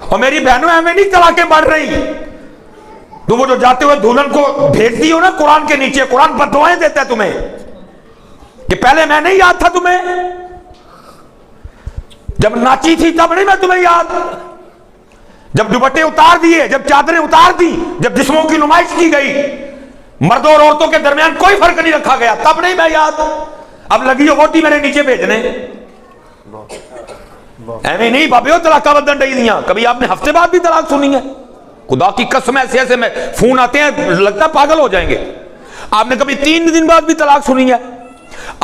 اور میری بہنوں ہمیں نہیں طلاقیں بڑھ رہی، تو وہ جو جاتے ہوئے دلہن کو بھیجتی ہو نا قرآن کے نیچے، قرآن پر دعائیں دیتا ہے تمہیں کہ پہلے میں نہیں یاد تھا تمہیں، جب ناچی تھی تب نہیں میں تمہیں یاد، جب دوپٹے اتار دیے، جب چادریں اتار دی، جب جسموں کی نمائش کی گئی، مردوں اور عورتوں کے درمیان کوئی فرق نہیں رکھا گیا، تب نہیں میں یاد، اب لگی ہو ووٹی میرے نیچے بھیجنے۔ ایویں نہیں بابے ہو طلاقہ بدن ڈئی دیاں، کبھی آپ نے ہفتے بعد بھی طلاق سنی ہے؟ خدا کی قسم ایسے ایسے میں فون آتے ہیں لگتا ہے پاگل ہو جائیں گے۔ آپ نے کبھی 3 دن بعد بھی طلاق سنی ہے؟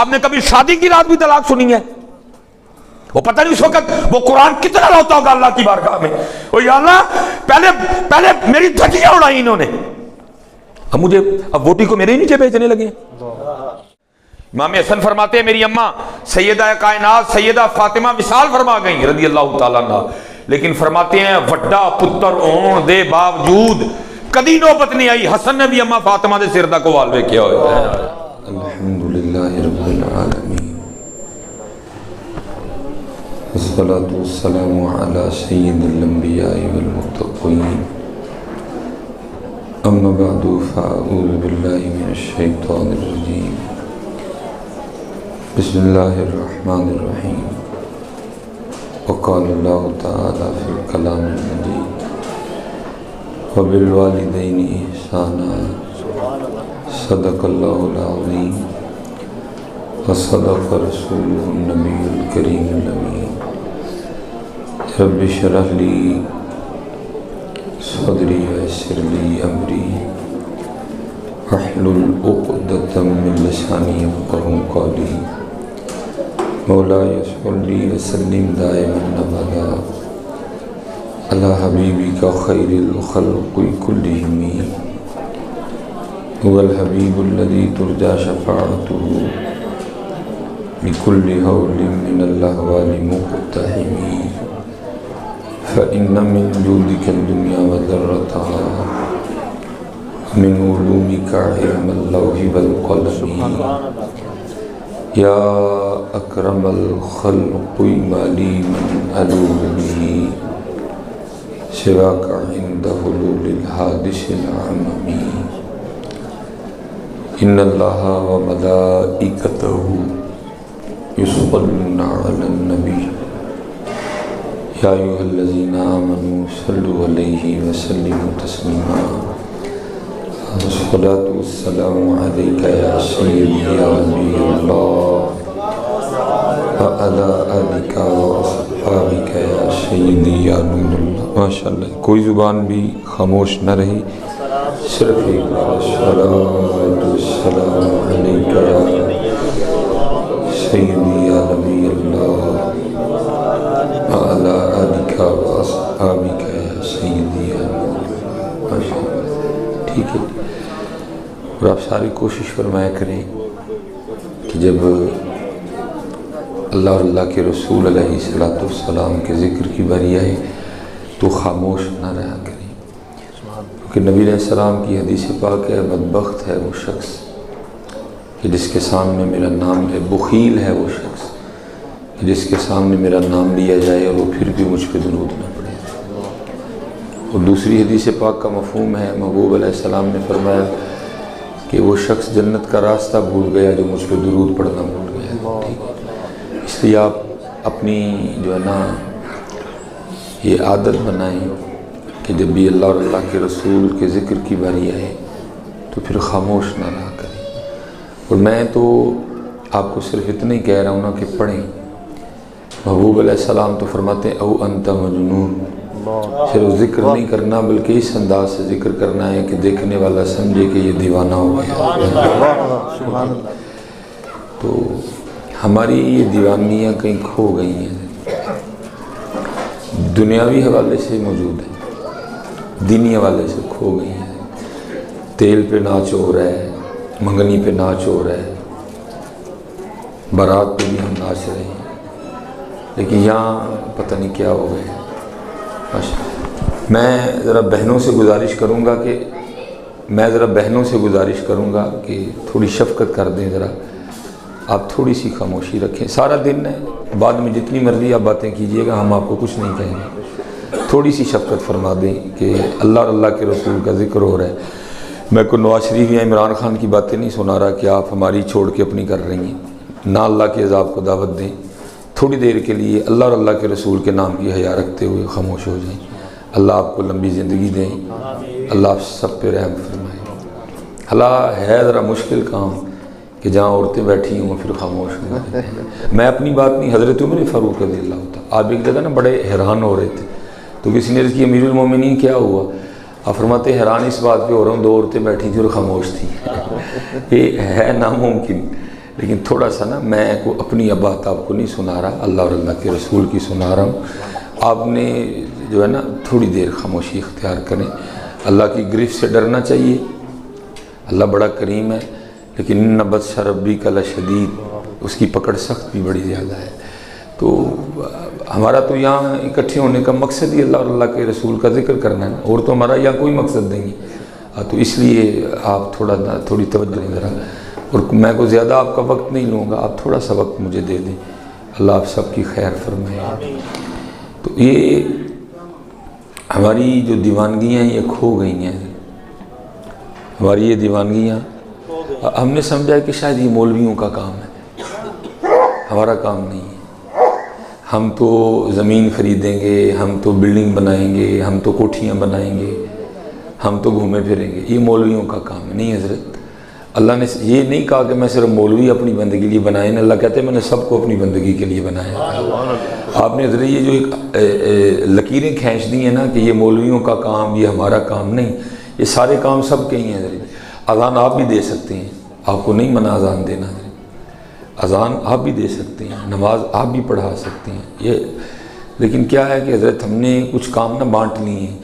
آپ نے کبھی شادی کی رات بھی طلاق سنی ہے؟ وہ پتہ نہیں اس وقت وہ قرآن کتنا روتا ہوگا اللہ کی بارگاہ میں، او یا اللہ پہلے میری دھجیاں اڑائی انہوں نے، اب مجھے اب ووٹی کو میرے ہی نیچے بیچنے لگے۔ امام حسن فرماتے ہیں میری اماں سیدہ کائنات سیدہ فاطمہ وصال فرما گئیں رضی اللہ تعالیٰ عنہ، لیکن فرماتے ہیں وڈا پتر ہون دے باوجود کدی نوبت نہیں آئی حسن نے بھی اماں فاطمہ دے سر دا کو وال ویکھیا ہویا ہے۔ الحمدللہ رب العالمین والصلاة والسلام علی سید الانبیاء والمتقین، اما بعد فاعوذ باللہ من الشیطان الرجیم، بسم اللہ الرحمن الرحیم، وقال اللہ تعالی فی الکلام المجید، وبالوالدین احسانا، صدق اللہ العظیم، وصدق رسولہ النبی الکریم الامین۔ رب اشرح لی صدری ویسر لی امری واحلل عقدۃ من لسانی یفقہوا قولی۔ مولاي صلی وسلم دائما ابدا علی حبیبک خیر الخلق کلہم، هو الحبیب الذی ترجى شفاعته بكل هول من الاحوال مقتحم، فإن من جودك الدنيا وذرتها، من علومك علم اللوح والقلم، یا اکرم الخلق ما لی من الوذ به سواک عند حلول الحادث العمم، ان اللہ وملائکتہ یصلون علی النبی یا ایھا الذین آمنوا صلوا علیہ وسلموا تسلیما، الصلاۃ والسلام علیک یا سیدی یا نبی اللہ وعلی آلک واصحابک یا سیدی یا نور اللہ۔ ماشاءاللہ کوئی زبان بھی خاموش نہ رہی، صرف ایک بار الصلاۃ والسلام علیک یا سیدی یا نبی اللہ وعلی آلک واصحابک یا سیدی یا نور اللہ۔ ماشاءاللہ ٹھیک ہے۔ اور آپ ساری کوشش فرمایا کریں کہ جب اللہ اور اللہ کے رسول علیہ السلام کے ذکر کی باری آئے تو خاموش نہ رہا کریں، کیونکہ نبی علیہ السلام کی حدیث پاک ہے بدبخت ہے وہ شخص کہ جس کے سامنے میرا نام ہے، بخیل ہے وہ شخص کہ جس کے سامنے میرا نام لیا جائے اور وہ پھر بھی مجھ پہ درود نہ پڑے۔ اور دوسری حدیث پاک کا مفہوم ہے، محبوب علیہ السلام نے فرمایا کہ وہ شخص جنت کا راستہ بھول گیا جو مجھ پہ درود پڑھنا بھول گیا۔ ٹھیک ہے، اس لیے آپ اپنی جو ہے نا یہ عادت بنائیں کہ جب بھی اللہ اور اللہ کے رسول کے ذکر کی باری آئے تو پھر خاموش نہ رہا کریں۔ اور میں تو آپ کو صرف اتنا ہی کہہ رہا ہوں نا کہ پڑھیں۔ محبوب علیہ السلام تو فرماتے ہیں او انت مجنون، صرف ذکر نہیں کرنا بلکہ اس انداز سے ذکر کرنا ہے کہ دیکھنے والا سمجھے کہ یہ دیوانہ ہو گیا۔ تو ہماری یہ دیوانیاں کہیں کھو گئی ہیں، دنیاوی حوالے سے موجود ہیں، دینی حوالے سے کھو گئی ہیں۔ تیل پہ ناچ ہو رہا ہے، منگنی پہ ناچ ہو رہا ہے، بارات پہ بھی ہم ناچ رہے ہیں، لیکن یہاں پتہ نہیں کیا ہو گئے۔ میں ذرا بہنوں سے گزارش کروں گا کہ تھوڑی شفقت کر دیں، ذرا آپ تھوڑی سی خاموشی رکھیں۔ سارا دن ہے، بعد میں جتنی مرضی آپ باتیں کیجئے گا، ہم آپ کو کچھ نہیں کہیں گے، تھوڑی سی شفقت فرما دیں کہ اللہ اور اللہ کے رسول کا ذکر ہو رہا ہے. میں کو نواز شریف یا عمران خان کی باتیں نہیں سنا رہا کہ آپ ہماری چھوڑ کے اپنی کر رہی ہیں. نہ اللہ کے عذاب کو دعوت دیں. تھوڑی دیر کے لیے اللہ اور اللہ کے رسول کے نام کی حیا رکھتے ہوئے خاموش ہو جائیں. اللہ آپ کو لمبی زندگی دیں. اللہ آپ سب پہ رحم فرمائے. اللہ ہے ذرا مشکل کام کہ جہاں عورتیں بیٹھی ہوں پھر خاموش ہوں. میں اپنی بات نہیں، حضرت عمر فاروق رضی اللہ عنہ آپ ایک جگہ نا بڑے حیران ہو رہے تھے تو کسی نے عرض کی امیر المومنین کیا ہوا؟ آپ فرماتے حیران اس بات پہ ہو رہا ہوں 2 عورتیں بیٹھی تھیں اور خاموش تھیں. یہ ہے ناممکن، لیکن تھوڑا سا نا میں کو اپنی بات آپ کو نہیں سنا رہا، اللہ اور اللہ کے رسول کی سنا رہا ہوں. آپ نے جو ہے نا تھوڑی دیر خاموشی اختیار کریں. اللہ کی گرفت سے ڈرنا چاہیے. اللہ بڑا کریم ہے، لیکن ان بطش ربک لشدید، اس کی پکڑ سخت بھی بڑی زیادہ ہے. تو ہمارا تو یہاں اکٹھے ہونے کا مقصد ہی اللہ اور اللہ کے رسول کا ذکر کرنا ہے، اور تو ہمارا یہاں کوئی مقصد نہیں ہے. تو اس لیے آپ تھوڑی توجہ نہیں ذرا، اور میں کو زیادہ آپ کا وقت نہیں لوں گا، آپ تھوڑا سا وقت مجھے دے دیں. اللہ آپ سب کی خیر فرمائے. تو یہ ہماری جو دیوانگیاں یہ کھو گئی ہیں. ہماری یہ دیوانگیاں ہم نے سمجھا ہے کہ شاید یہ مولویوں کا کام ہے، ہمارا کام نہیں ہے. ہم تو زمین خریدیں گے، ہم تو بلڈنگ بنائیں گے، ہم تو کوٹھیاں بنائیں گے، ہم تو گھومے پھریں گے. یہ مولویوں کا کام ہے. نہیں حضرت، اللہ نے یہ نہیں کہا کہ میں صرف مولوی اپنی بندگی کے لیے بنائے ہیں. اللہ کہتے ہیں میں نے سب کو اپنی بندگی کے لیے بنایا. آپ نے حضرت یہ جو ایک لکیریں کھینچ دی ہیں نا کہ یہ مولویوں کا کام، یہ ہمارا کام نہیں، یہ سارے کام سب کے ہی ہیں. حضرت اذان آپ بھی دے سکتے ہیں، آپ کو نہیں منع اذان دینا. اذان آپ بھی دے سکتے ہیں، نماز آپ بھی پڑھا سکتے ہیں. یہ لیکن کیا ہے کہ حضرت ہم نے کچھ کام نہ بانٹ لیے ہیں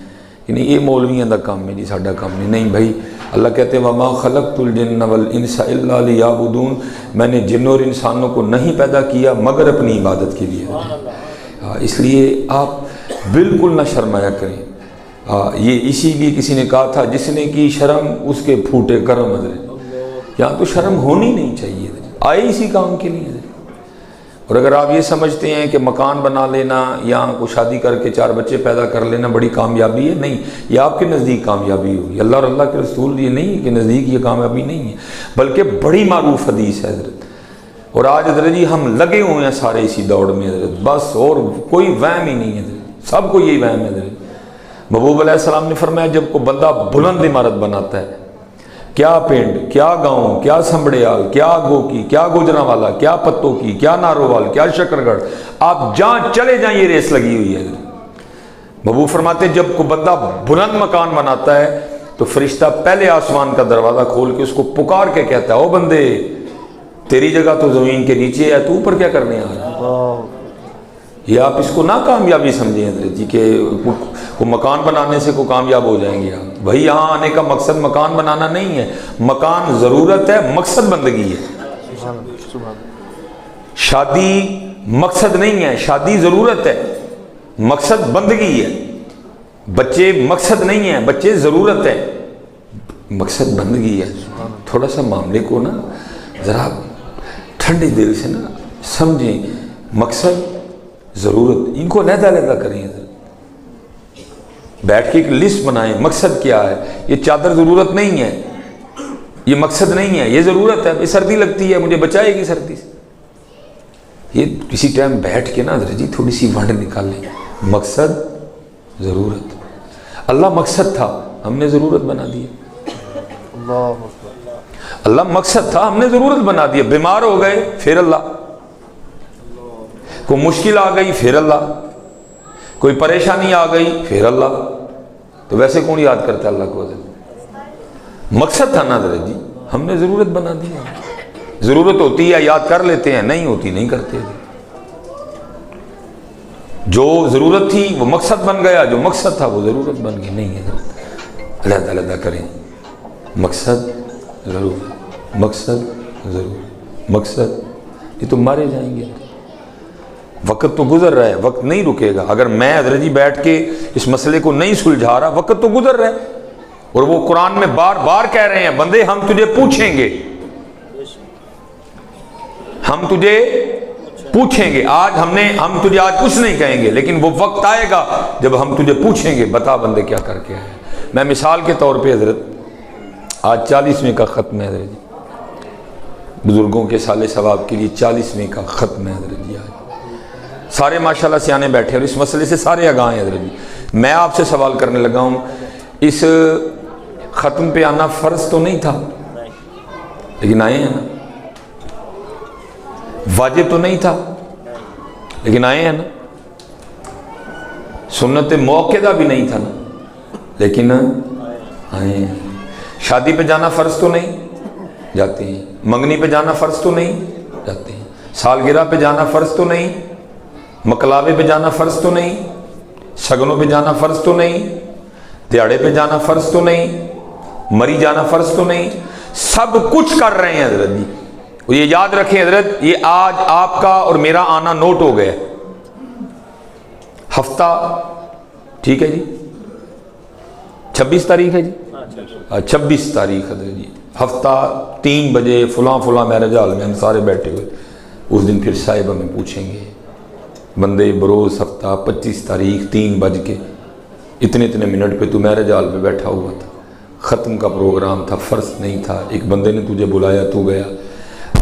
کہ نہیں یہ مولویوں کا کام ہے جی، ساڈا کام نہیں. نہیں بھائی، اللہ کہتے ہیں وَمَا خَلَقْتُ الْجِنَّ وَالْإِنسَ إِلَّا لِيَعْبُدُونَ، میں نے جن اور انسانوں کو نہیں پیدا کیا مگر اپنی عبادت کے لیے. اس لیے آپ بالکل نہ شرمایا کریں. یہ اسی لیے کسی نے کہا تھا جس نے کی شرم اس کے پھوٹے کرم. حضرت یہاں تو شرم ہونی نہیں چاہیے، آئے اسی کام کے لیے. اور اگر آپ یہ سمجھتے ہیں کہ مکان بنا لینا یا کوئی شادی کر کے 4 بچے پیدا کر لینا بڑی کامیابی ہے، نہیں، یہ آپ کے نزدیک کامیابی ہوگی. اللہ اور اللہ کے رسول یہ نہیں کہ نزدیک یہ کامیابی نہیں ہے، بلکہ بڑی معروف حدیث ہے حضرت. اور آج حضرت جی ہم لگے ہوئے ہیں سارے اسی دوڑ میں حضرت، بس اور کوئی وہم ہی نہیں ہے حضرت، سب کو یہی وہم ہے حضرت. محبوب علیہ السلام نے فرمایا جب کوئی بندہ بلند عمارت بناتا ہے، کیا پنڈ، کیا گاؤں، کیا سمبڑیال، کیا گوکی، کیا گوجرانوالا، کیا پتوں کی، کیا نارووال، کیا شکرگڑھ، آپ جہاں چلے جائیں یہ ریس لگی ہوئی ہے. محبوب فرماتے ہیں جب کوئی بندہ بلند مکان بناتا ہے تو فرشتہ پہلے آسمان کا دروازہ کھول کے اس کو پکار کے کہتا ہے او بندے تیری جگہ تو زمین کے نیچے ہے، تو اوپر کیا کرنے آ رہا ہے. یہ آپ اس کو نہ کامیابی سمجھیں حضرت جی کہ وہ مکان بنانے سے کو کامیاب ہو جائیں گے آپ. بھائی یہاں آنے کا مقصد مکان بنانا نہیں ہے، مکان ضرورت ہے، مقصد بندگی ہے. شادی مقصد نہیں ہے، شادی ضرورت ہے، مقصد بندگی ہے. بچے مقصد نہیں ہیں، بچے ضرورت ہے، مقصد بندگی ہے. تھوڑا سا معاملے کو نا ذرا ٹھنڈے دل سے نا سمجھیں. مقصد ضرورت ان کو علیحدہ علیحدہ کریں. بیٹھ کے ایک لسٹ بنائیں مقصد کیا ہے. یہ چادر ضرورت نہیں ہے، یہ مقصد نہیں ہے، یہ ضرورت ہے. یہ سردی لگتی ہے مجھے بچائے گی سردی سے. یہ کسی ٹائم بیٹھ کے نا حضرت جی تھوڑی سی ونڈ نکالیں. مقصد ضرورت، اللہ مقصد تھا ہم نے ضرورت بنا دیا. اللہ مقصد تھا ہم نے ضرورت بنا دیا. بیمار ہو گئے پھر اللہ، کوئی مشکل آ گئی پھر اللہ، کوئی پریشانی آ گئی پھر اللہ. تو ویسے کون یاد کرتا ہے اللہ کو؟ مقصد تھا نا حضرت جی، ہم نے ضرورت بنا دیا. ضرورت ہوتی ہے یاد کر لیتے ہیں، نہیں ہوتی نہیں کرتے. جو ضرورت تھی وہ مقصد بن گیا، جو مقصد تھا وہ ضرورت بن گئی. نہیں ہے علیحدہ علیحدہ کریں. مقصد ضرور، مقصد ضرور، مقصد. یہ تو مارے جائیں گے. وقت تو گزر رہا ہے، وقت نہیں رکے گا. اگر میں حضرت جی بیٹھ کے اس مسئلے کو نہیں سلجھا رہا، وقت تو گزر رہا ہے. اور وہ قرآن میں بار بار کہہ رہے ہیں بندے ہم تجھے پوچھیں گے، ہم تجھے پوچھیں گے آج ہم تجھے آج کچھ نہیں کہیں گے، لیکن وہ وقت آئے گا جب ہم تجھے پوچھیں گے بتا بندے کیا کر کے آئے۔ میں مثال کے طور پہ حضرت آج 40ویں کا ختم ہے حضرت جی، بزرگوں کے سال ثواب کے لیے 40ویں کا ختم ہے حضرت جی۔ آج سارے ماشاءاللہ سیانے بیٹھے اور اس مسئلے سے سارے آگاہ ہیں حضرت جی۔ میں آپ سے سوال کرنے لگا ہوں، اس ختم پہ آنا فرض تو نہیں تھا، لیکن آئے ہیں نا، واجب تو نہیں تھا لیکن آئے ہیں نا، سنت موقعہ بھی نہیں تھا نا، لیکن آئے ہیں۔ شادی پہ جانا فرض تو نہیں، جاتے ہیں۔ منگنی پہ جانا فرض تو نہیں، جاتے ہیں۔ سالگرہ پہ جانا فرض تو نہیں، مکلاوے پہ جانا فرض تو نہیں، شگنوں پہ جانا فرض تو نہیں، دیہڑے پہ جانا فرض تو نہیں، مری جانا فرض تو نہیں، سب کچھ کر رہے ہیں حضرت جی۔ یہ یاد رکھیں حضرت، یہ آج آپ کا اور میرا آنا نوٹ ہو گیا، ہفتہ ٹھیک ہے جی، 26 تاریخ ہے جی، 26 تاریخ حضرت جی، ہفتہ 3 بجے فلاں فلاں میرج ہال میں ہم سارے بیٹھے ہوئے، اس دن پھر صاحب ہمیں پوچھیں گے بندے بروز ہفتہ 25 تاریخ 3 بج کے اتنے منٹ پہ تو میرج ہال پہ بیٹھا ہوا تھا، ختم کا پروگرام تھا، فرض نہیں تھا، ایک بندے نے تجھے بلایا تو گیا۔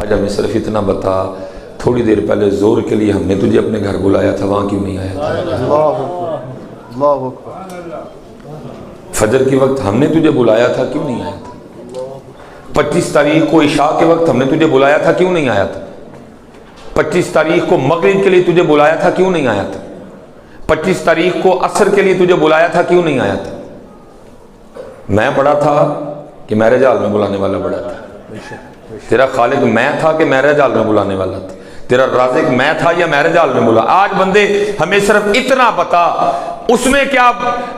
آج ہمیں صرف اتنا بتا، تھوڑی دیر پہلے زور کے لیے ہم نے تجھے اپنے گھر بلایا تھا، وہاں کیوں نہیں آیا تھا؟ اللہ اکبر۔ فجر کے وقت ہم نے تجھے بلایا تھا، کیوں نہیں آیا تھا؟ 25 تاریخ کو عشاء کے وقت ہم نے تجھے بلایا تھا، کیوں نہیں آیا تھا؟ 25 تاریخ کو مغرب کے لیے تجھے بلایا تھا، کیوں نہیں آیا تھا؟ 25 تاریخ کو عصر کے لیے تجھے بلایا تھا، کیوں نہیں آیا تھا؟ میں بڑا تھا کہ میرج ہال میں بلانے والا بڑا تھا؟ تیرا خالق میں تھا کہ میرج ہال میں بلانے والا تھا؟ تیرا رازق میں تھا یا میرج ہال میں بلا؟ آج بندے ہمیں صرف اتنا بتا، اس میں کیا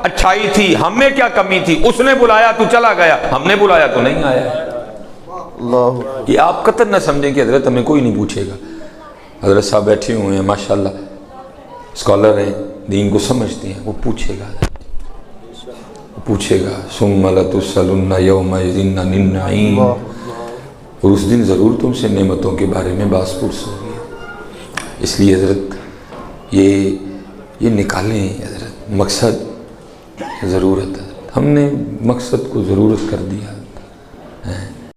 اچھائی تھی، ہم میں کیا کمی تھی، اس نے بلایا تو چلا گیا، ہم نے بلایا تو نہیں آیا۔ اللہ یہ آپ قطر نہ سمجھیں کہ حضرت ہمیں کوئی نہیں پوچھے گا۔ حضرت صاحب بیٹھے ہوئے ہیں ماشاءاللہ، اسکالر ہیں، دین کو سمجھتے ہیں، وہ پوچھے گا، پوچھے گا ثم لتسألن یومئذ عن النعیم، اور اس دن ضرور تم سے نعمتوں کے بارے میں باس پرس ہوگی۔ اس لیے حضرت یہ نکالیں حضرت مقصد، ضرورت ہے، ہم نے مقصد کو ضرورت کر دیا ہے۔